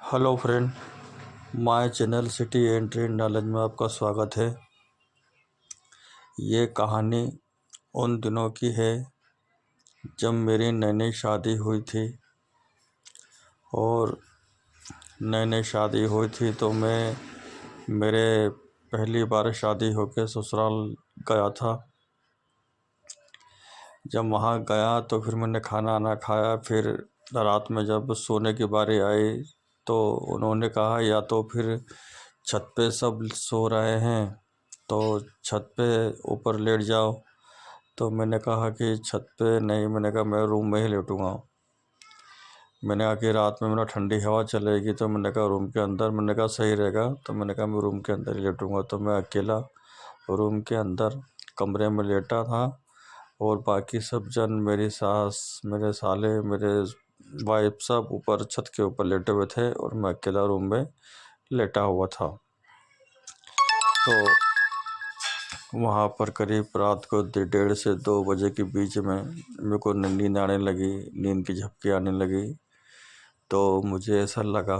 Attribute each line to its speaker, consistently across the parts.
Speaker 1: Hello friend, my channel city and trade knowledge में आपका स्वागत है। ये कहानी उन दिनों की है जब मेरी नई नई शादी हुई थी। और नई नई शादी हुई थी तो मैं मेरे पहली बार शादी होकर ससुराल गया था। जब वहाँ गया तो फिर मैंने खाना आना खाया। फिर रात में जब सोने की बारी आई तो उन्होंने कहा या तो फिर छत पे सब सो रहे हैं तो छत पे ऊपर लेट जाओ। तो मैंने कहा कि छत पे नहीं, मैंने कहा मैं रूम में ही लेटूँगा। मैंने कहा कि रात में मेरा ठंडी हवा चलेगी तो मैंने कहा रूम के अंदर, मैंने कहा सही रहेगा। तो मैंने कहा मैं रूम के अंदर ही लेटूँगा। तो मैं अकेला रूम के अंदर कमरे में लेटा था और बाकी सब जन, मेरी सास, मेरे साले, मेरे वाइफ सब ऊपर छत के ऊपर लेटे हुए थे और मैं अकेला रूम में लेटा हुआ था। तो वहाँ पर करीब रात को 1:30 से 2 बजे के बीच में मेरे को नींद आने लगी, नींद की झपकी आने लगी। तो मुझे ऐसा लगा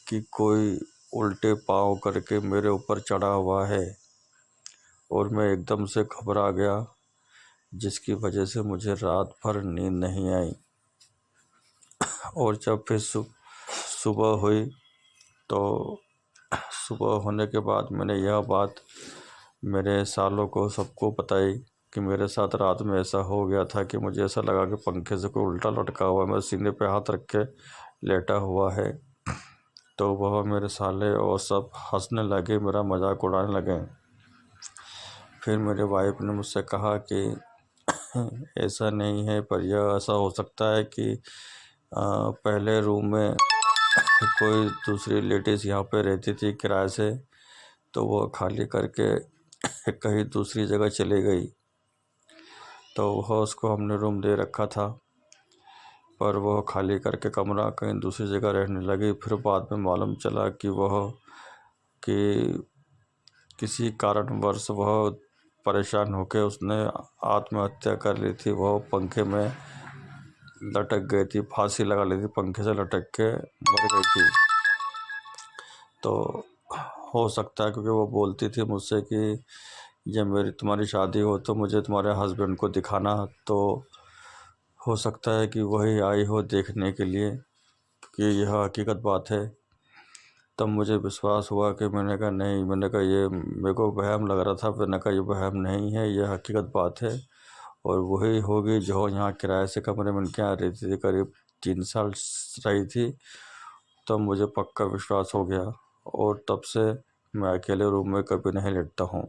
Speaker 1: कि कोई उल्टे पाँव करके मेरे ऊपर चढ़ा हुआ है और मैं एकदम से घबरा गया, जिसकी वजह से मुझे रात भर नींद नहीं आई। और जब फिर सुबह हुई तो सुबह होने के बाद मैंने यह बात मेरे सालों को सबको बताई कि मेरे साथ रात में ऐसा हो गया था कि मुझे ऐसा लगा कि पंखे से कोई उल्टा लटका हुआ है, मेरे सीने पे हाथ रख के लेटा हुआ है। तो वह मेरे साले और सब हंसने लगे, मेरा मजाक उड़ाने लगे। फिर मेरे वाइफ ने मुझसे कहा कि ऐसा नहीं है, पर यह ऐसा हो सकता है कि पहले रूम में कोई दूसरी लेडीज़ यहाँ पे रहती थी किराए से, तो वो खाली करके कहीं दूसरी जगह चली गई। तो वह उसको हमने रूम दे रखा था, पर वह खाली करके कमरा कहीं दूसरी जगह रहने लगी। फिर बाद में मालूम चला कि किसी कारणवश वह परेशान होकर उसने आत्महत्या कर ली थी। वह पंखे में लटक गई थी, फांसी लगा ली थी, पंखे से लटक के मर गई थी। तो हो सकता है, क्योंकि वो बोलती थी मुझसे कि जब मेरी तुम्हारी शादी हो तो मुझे तुम्हारे हस्बैंड को दिखाना। तो हो सकता है कि वही आई हो देखने के लिए, कि यह हकीकत बात है। तब मुझे विश्वास हुआ कि मैंने कहा नहीं, मैंने कहा ये मेरे को वहम लग रहा था, मैंने कहा ये वहम नहीं है, यह हकीकत बात है और वही होगी जो यहाँ किराए से कमरे में इनके यहाँ रहती थी, करीब 3 साल रही थी। तब मुझे पक्का विश्वास हो गया और तब से मैं अकेले रूम में कभी नहीं लेटता हूँ।